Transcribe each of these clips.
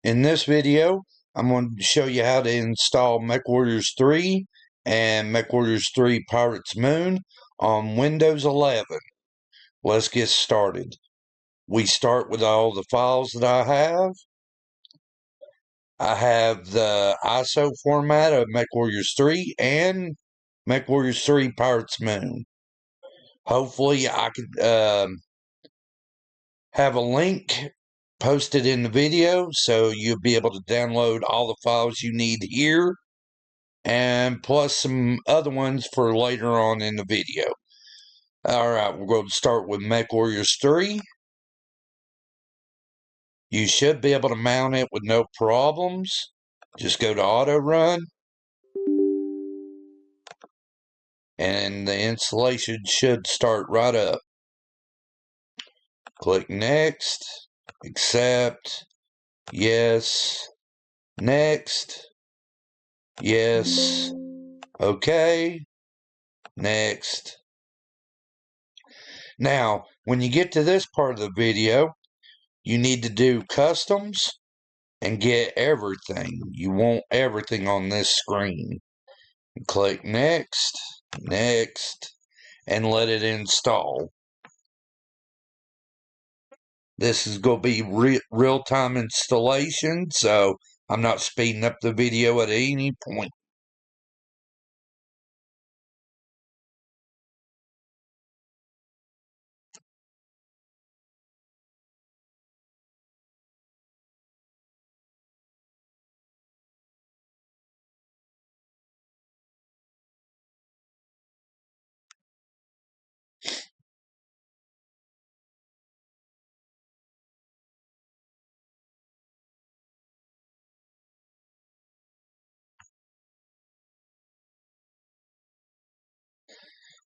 In this video, I'm going to show you how to install Mechwarriors 3 and Mechwarriors 3 Pirates Moon on Windows 11. Let's get started. We start with all the files that I have. I have the ISO format of Mechwarriors 3 and Mechwarriors 3 Pirates Moon. Hopefully I could have a link posted in the video so you'll be able to download all the files you need here and plus some other ones for later on in the video. Alright, we're going to start with Mechwarriors 3. You should be able to mount it with no problems. Just go to auto run and the installation should start right up. Click next, accept, yes, next, yes, okay, next. Now, when you get to this part of the video, you need to do customs and get everything. You want everything on this screen. Click next, next, and let it install. This is going to be real-time installation, so I'm not speeding up the video at any point.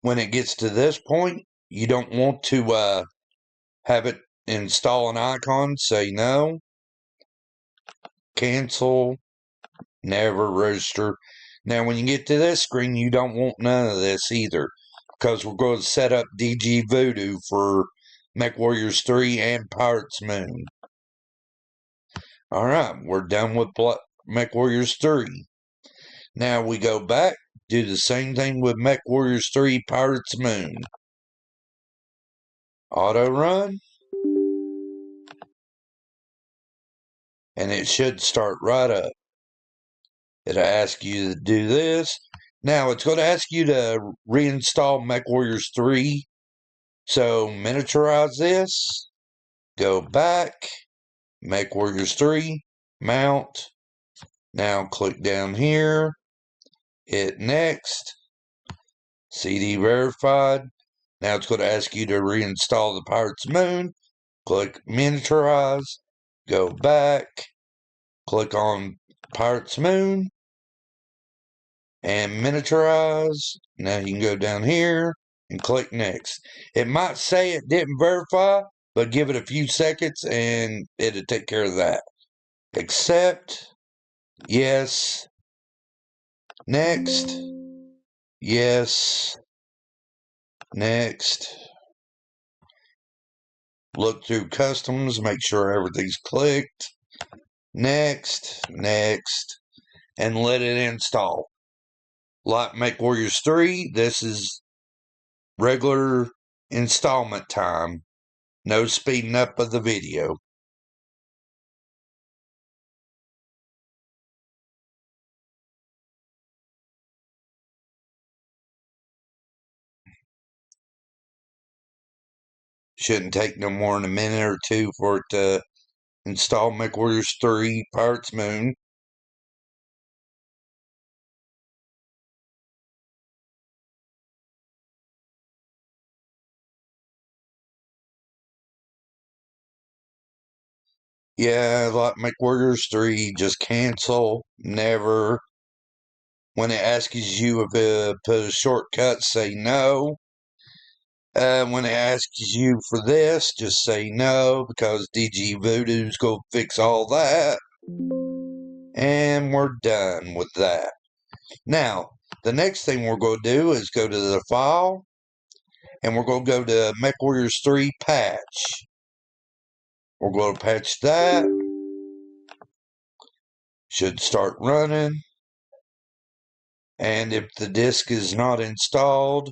When it gets to this point, you don't want to have it install an icon. Say no, cancel, never register. Now, when you get to this screen, you don't want none of this either, because we're going to set up DG Voodoo for Mechwarriors 3 and Pirates Moon. Alright, we're done with Mechwarriors 3. Now we go back, do the same thing with Mechwarriors 3 Pirates Moon. Auto run. And it should start right up. It'll ask you to do this. Now it's going to ask you to reinstall Mechwarriors 3. So miniaturize this. Go back. Mechwarriors 3. Mount. Now click down here. Hit next. CD verified. Now it's going to ask you to reinstall the Pirates Moon. Click miniaturize. Go back. Click on Pirates Moon. And miniaturize. Now you can go down here and click next. It might say it didn't verify, but give it a few seconds and it'll take care of that. Accept. Yes. Next. Yes. Next. Look through customs, make sure everything's clicked. Next. Next. And let it install. Like Mechwarriors 3, this is regular installment time. No speeding up of the video. Shouldn't take no more than a minute or two for it to install Mechwarriors 3 Pirates Moon. Yeah, like Mechwarriors 3, just cancel, never. When it asks you if it put a shortcut, say no. When it asks you for this, just say no, because DG Voodoo's going to fix all that. And we're done with that. Now, the next thing we're going to do is go to the file, and we're going to go to Mechwarriors 3 patch. We're going to patch that. Should start running. And if the disk is not installed,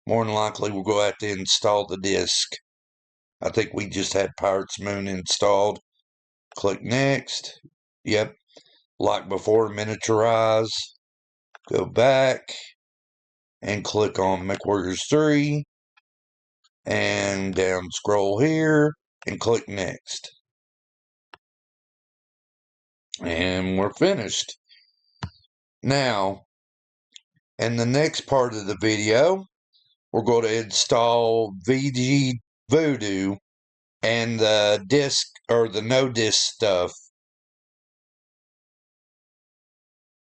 more than likely we'll go have to install the disk. I think we just had Pirates Moon installed. Click next. Yep. Like before, miniaturize. Go back and click on Mechwarrior3 and down scroll here and click next. And we're finished. Now, in the next part of the video, we're going to install VG Voodoo and the disk or the no disk stuff.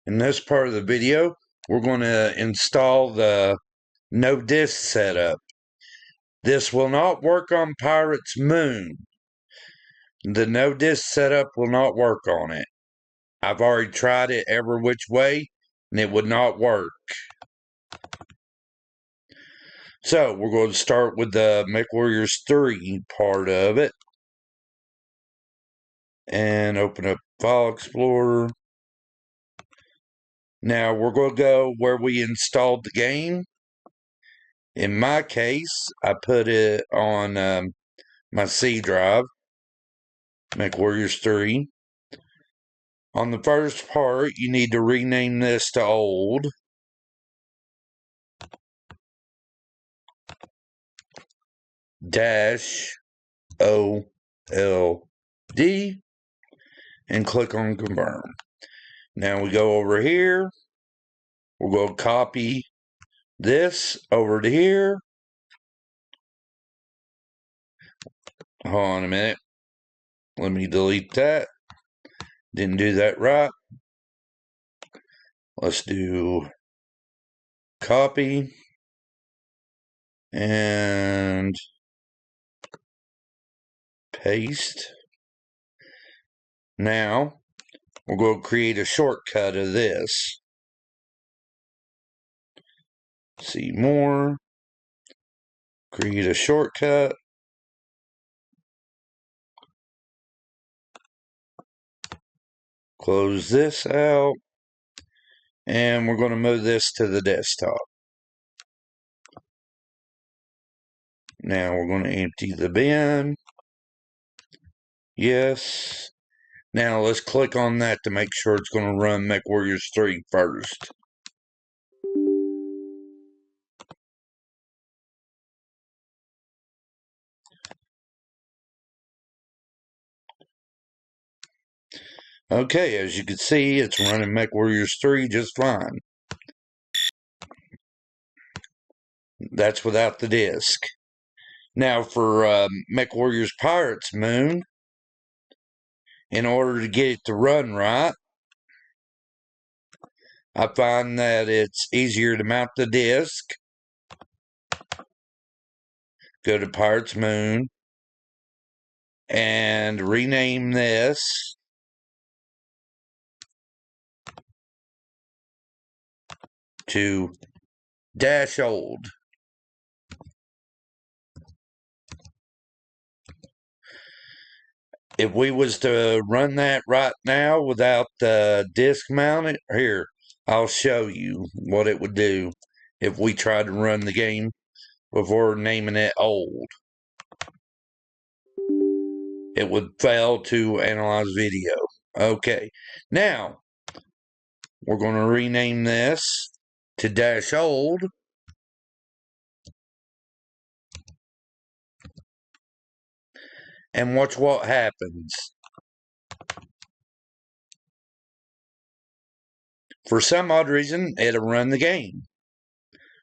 In this part of the video, we're going to install the no disk setup. This will not work on Pirates Moon. The no disk setup will not work on it. I've already tried it every which way and it would not work. So we're going to start with the Mechwarrior3 part of it. And open up File Explorer. Now we're going to go where we installed the game. In my case, I put it on my C drive, Mechwarrior3. On the first part, you need to rename this to old. -OLD and click on confirm. Now we go over here. We'll go copy this over to here. Hold on a minute. Let me delete that. Didn't do that right. Let's do copy and paste. Now we're going to create a shortcut of this. See more. Create a shortcut. Close this out. And we're going to move this to the desktop. Now we're going to empty the bin. Yes. Now let's click on that to make sure it's going to run Mechwarrior3 first. Okay, as you can see, it's running Mechwarrior3 just fine. That's without the disk. Now for Mechwarrior's Pirates Moon, in order to get it to run right, I find that it's easier to mount the disk. Go to Pirates Moon and rename this to -old. If we was to run that right now without the disk mounted, here, I'll show you what it would do if we tried to run the game before naming it old. It would fail to analyze video. Okay, now we're going to rename this to -old. And watch what happens. For some odd reason, it'll run the game,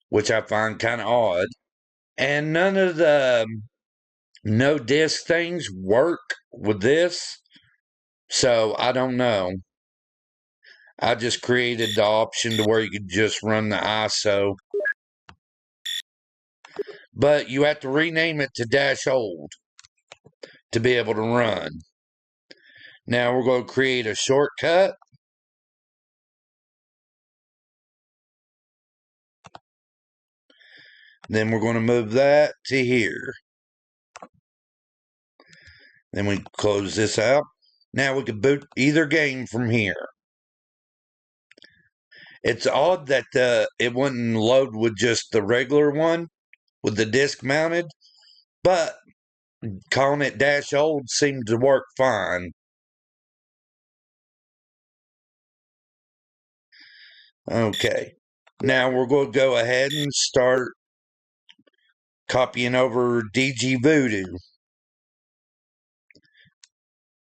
which I find kind of odd. And none of the no disk things work with this, so I don't know. I just created the option to where you could just run the ISO. But you have to rename it to -old to be able to run. Now we're going to create a shortcut. Then we're going to move that to here. Then we close this out. Now we can boot either game from here. It's odd that it wouldn't load with just the regular one with the disc mounted, but calling it Dash Old seemed to work fine. Okay, now we're going to go ahead and start copying over DG Voodoo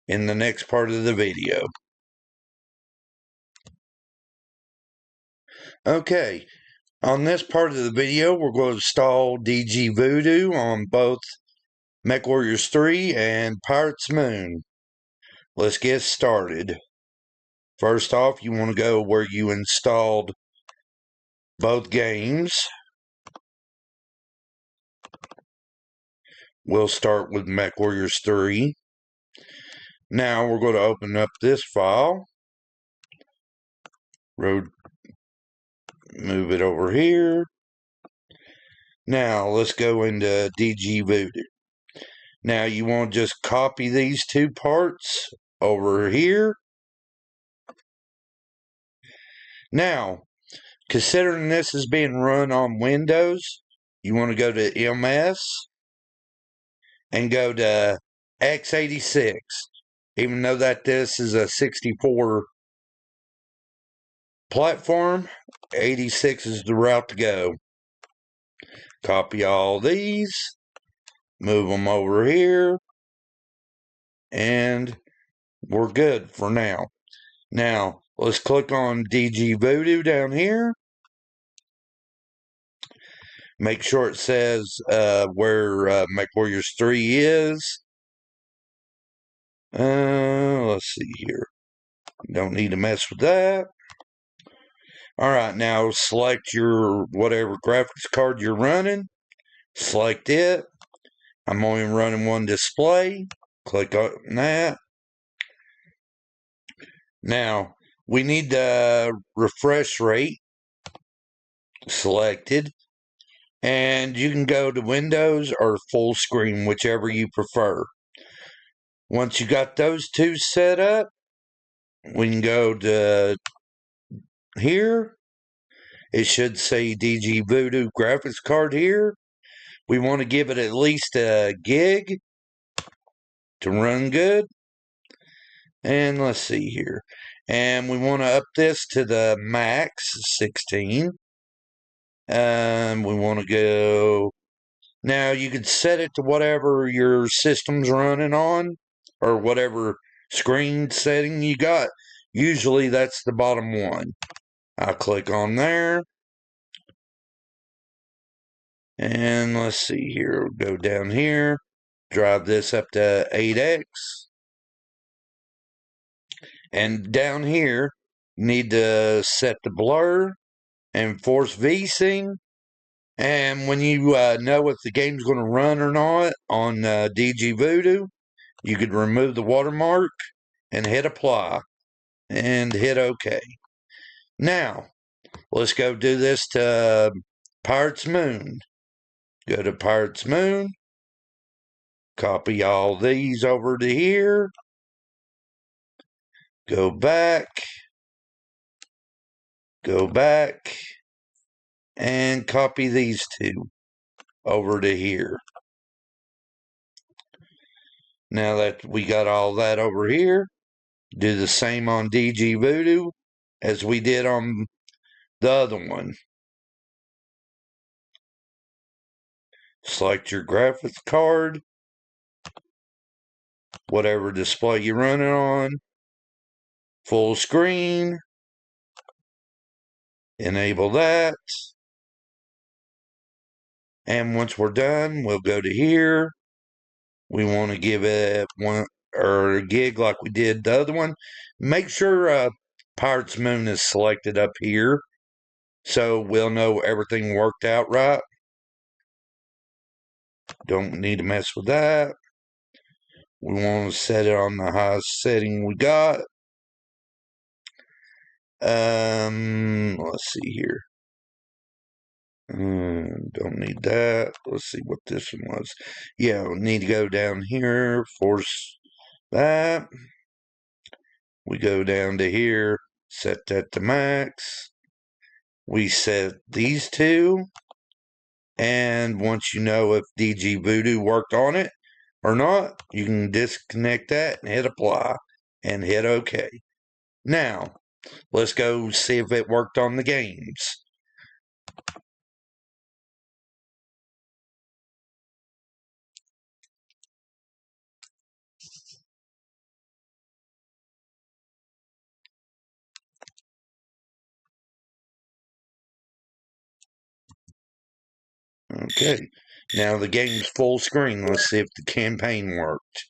in the next part of the video. Okay, on this part of the video, we're going to install DG Voodoo on both Mechwarrior 3 and Pirates Moon. Let's get started. First off, you want to go where you installed both games. We'll start with Mechwarrior 3. Now we're going to open up this file. Move it over here. Now let's go into DG Voodoo. Now you want to just copy these two parts over here. Now, considering this is being run on Windows, you want to go to MS and go to x86. Even though that this is a 64 platform, 86 is the route to go. Copy all these, move them over here, and we're good for now. Now, let's click on DG Voodoo down here. Make sure it says where Mechwarrior 3 is. Let's see here. Don't need to mess with that. Alright, now select your whatever graphics card you're running. Select it. I'm only running one display. Click on that. Now, we need the refresh rate selected. And you can go to Windows or full screen, whichever you prefer. Once you got those two set up, we can go to here. It should say DG Voodoo graphics card here. We want to give it at least a gig to run good. And let's see here. And we want to up this to the max 16. We want to go. Now you can set it to whatever your system's running on or whatever screen setting you got. Usually that's the bottom one. I'll click on there. And let's see here. We'll go down here. Drive this up to 8x. And down here, you need to set the blur and force VSync. And when you know if the game's going to run or not on DG Voodoo, you could remove the watermark and hit apply and hit OK. Now, let's go do this to Pirates Moon. Go to Pirates Moon. Copy all these over to here. Go back. Go back. And copy these two over to here. Now that we got all that over here, do the same on DG Voodoo as we did on the other one. Select your graphics card, whatever display you're running on, full screen, enable that. And once we're done, we'll go to here. We want to give it one or a gig like we did the other one. Make sure Pirates Moon is selected up here so we'll know everything worked out right. Don't need to mess with that. We want to set it on the highest setting we got. Let's see here. Don't need that. Let's see what this one was. Yeah, we need to go down here, force that. We go down to here, set that to max. We set these two. And once you know if DG Voodoo worked on it or not, you can disconnect that and hit apply and hit OK. Now, let's go see if it worked on the games. Okay, now the game's full screen. Let's see if the campaign worked.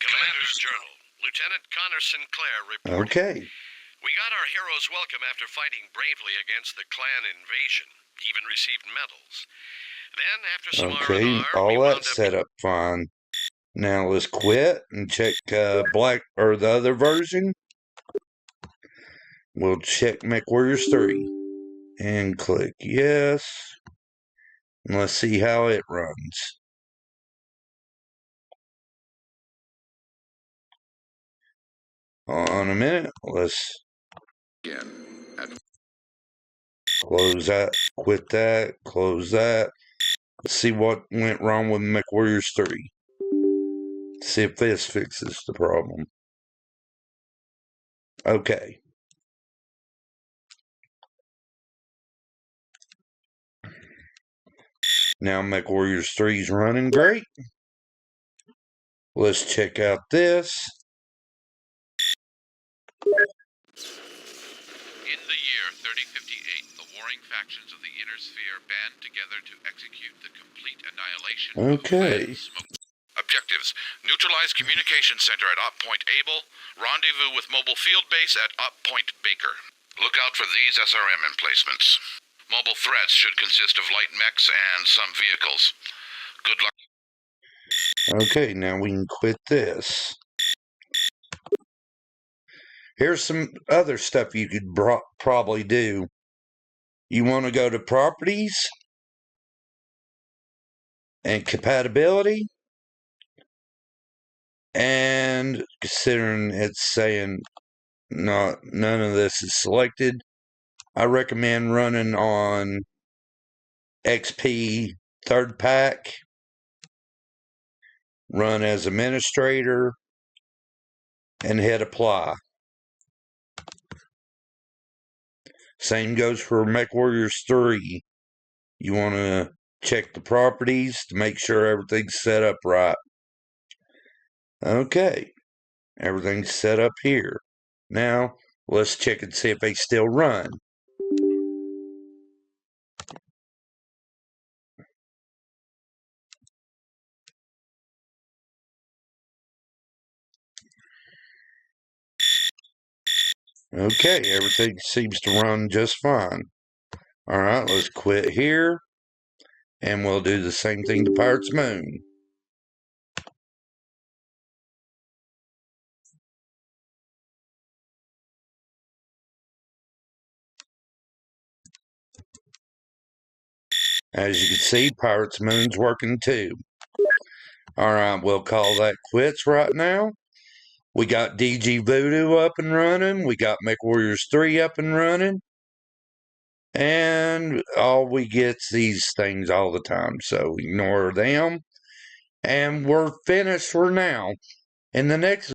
Commander's Journal. Lieutenant Connor Sinclair reporting. Okay. We got our hero's welcome after fighting bravely against the clan invasion. Even received medals. Then, after some Okay, R&R, all that set up fine. Now let's quit and check Black or the other version. We'll check Mechwarrior 3 and click yes. And let's see how it runs. On a minute, let's close that, quit that, close that. Let's see what went wrong with Mechwarrior 3. See if this fixes the problem. Okay. Now Mechwarrior 3 is running great. Let's check out this. In the year 3058, the warring factions of the Inner Sphere band together to execute the complete annihilation of Okay. Objectives: neutralize communication center at Op Point Able, rendezvous with mobile field base at Op Point Baker. Look out for these SRM emplacements. Mobile threats should consist of light mechs and some vehicles. Good luck. Okay, now we can quit this. Here's some other stuff you could probably do. You want to go to properties and compatibility, and considering it's saying none of this is selected, I recommend running on XP 3rd pack, run as administrator, and hit apply. Same goes for Mechwarrior 3. You want to check the properties to make sure everything's set up right. Okay, everything's set up here. Now, let's check and see if they still run. Okay, everything seems to run just fine. Alright, let's quit here. And we'll do the same thing to Pirate's Moon. As you can see, Pirate's Moon's working too. Alright, we'll call that quits right now. We got DG Voodoo up and running. We got Mechwarrior 3 up and running. And all we get's these things all the time. So ignore them. And we're finished for now. In the next